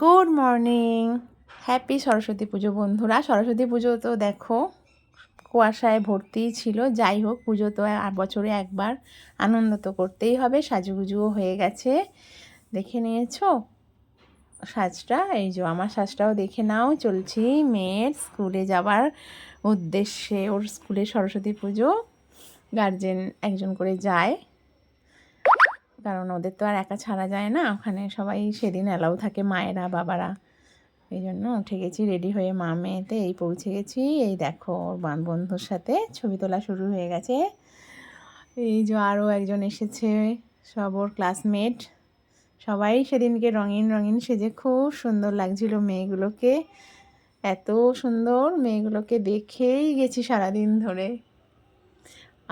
Good morning, happy Saraswati পুজো বন্ধুরা। সরস্বতী পুজো তো দেখো কুয়াশায় ভর্তি ছিল। যাই হোক, পুজো তো বছরে একবার, আনন্দ তো করতেই হবে। সাজুগুজুও হয়ে গেছে, দেখে নিয়েছো সাজটা? এই যে আমার সাজটাও দেখে নাও। চলছি মেয়ের স্কুলে যাবার উদ্দেশ্যে। ওর স্কুলে সরস্বতী পুজো, গার্জেন একজন করে যায়, কারণ ওদের তো আর একা ছাড়া যায় না। ওখানে সবাই সেদিন অ্যালাউ থাকে, মায়েরা বাবারা। এই জন্য উঠে গেছি রেডি হয়ে, মা মেয়েতে এই পৌঁছে গেছি। এই দেখো ওর বন্ধুর সাথে ছবি তোলা শুরু হয়ে গেছে। এই যে আরও একজন এসেছে, সব ওর ক্লাসমেট। সবাই সেদিনকে রঙিন রঙিন সেজে খুব সুন্দর লাগছিল মেয়েগুলোকে। এত সুন্দর মেয়েগুলোকে দেখেই গেছি সারাদিন ধরে।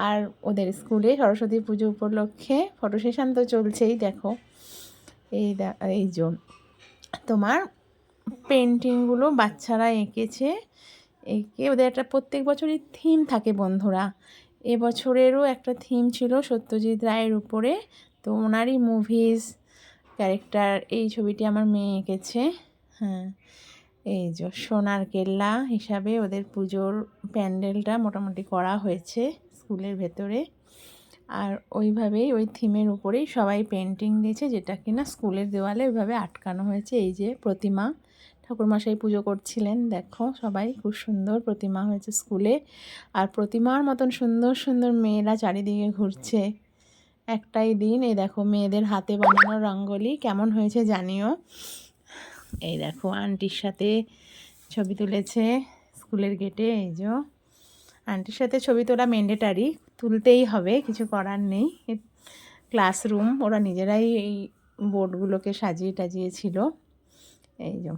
আর ওদের স্কুলে সরস্বতী পুজো উপলক্ষে ফটো সেশন তো চলছেই। দেখো এই যে তোমার পেন্টিংগুলো বাচ্চারা এঁকেছে। এঁকে ওদের একটা প্রত্যেক বছরই থিম থাকে বন্ধুরা। এবছরেরও একটা থিম ছিল সত্যজিৎ রায়ের উপরে, তো ওনারই মুভিজ ক্যারেক্টার এই ছবিটি আমার মেয়ে এঁকেছে। হ্যাঁ, এই যে সোনার কেল্লা হিসাবে ওদের পুজোর প্যান্ডেলটা মোটামুটি করা হয়েছে স্কুলের ভেতরে। আর ওইভাবেই ওই থিমের উপরেই সবাই পেন্টিং দিয়েছে, যেটা কিনা স্কুলের দেওয়ালে ওইভাবে আটকানো হয়েছে। এই যে প্রতিমা, ঠাকুরমশাই পুজো করছিলেন, দেখো সবাই খুব সুন্দর প্রতিমা হয়েছে স্কুলে। আর প্রতিমার মতন সুন্দর সুন্দর মেয়েরা চারিদিকে ঘুরছে। একটাই দিন। এই দেখো মেয়েদের হাতে বানানো রঙ্গোলি কেমন হয়েছে জানিও। এই দেখো আন্টির সাথে ছবি তুলেছে স্কুলের গেটে। এই যে আন্টির সাথে ছবি তোলা ম্যান্ডেটারি, তুলতেই হবে, কিছু করার নেই। ক্লাসরুম, ওরা নিজেরাই এই বোর্ডগুলোকে সাজিয়ে টাজিয়েছিল। এই যে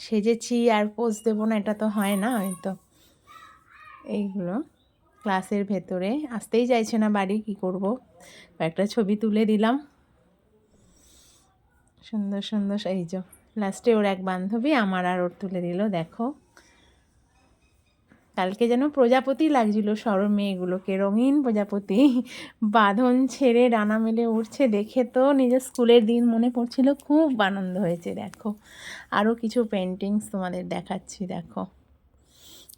সেজেছি আর পোজ দেবো না, এটা তো হয় না হয়তো। এইগুলো ক্লাসের ভেতরে, আসতেই চাইছে না বাড়ি, কি করব, কয়েকটা ছবি তুলে দিলাম সুন্দর সুন্দর। এই যে লাস্টে ওর এক বান্ধবী আমার আর ওর তুলে দিল। দেখো কালকে যেন প্রজাপতি লাগছিল সরো মেয়েগুলোকে, রঙিন প্রজাপতি, বাঁধন ছেড়ে ডানা মেলে উঠছে। দেখে তো নিজের স্কুলের দিন মনে পড়ছিল, খুব আনন্দ হয়েছে। দেখো আরও কিছু পেন্টিংস তোমাদের দেখাচ্ছি। দেখো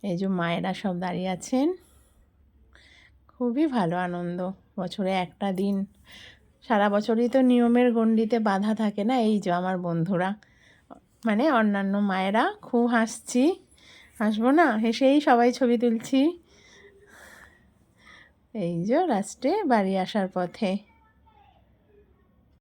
এই যে মায়েরা সব দাঁড়িয়ে আছেন, খুবই ভালো আনন্দ। বছরে একটা দিন, সারা বছরই তো নিয়মের গণ্ডিতে বাধা থাকে না। এই যে আমার বন্ধুরা, মানে অন্যান্য মায়েরা, খুব হাসছি, হাসবো না, হেসেই সবাই ছবি তুলছি। এই যে লাস্টে বাড়ি আসার পথে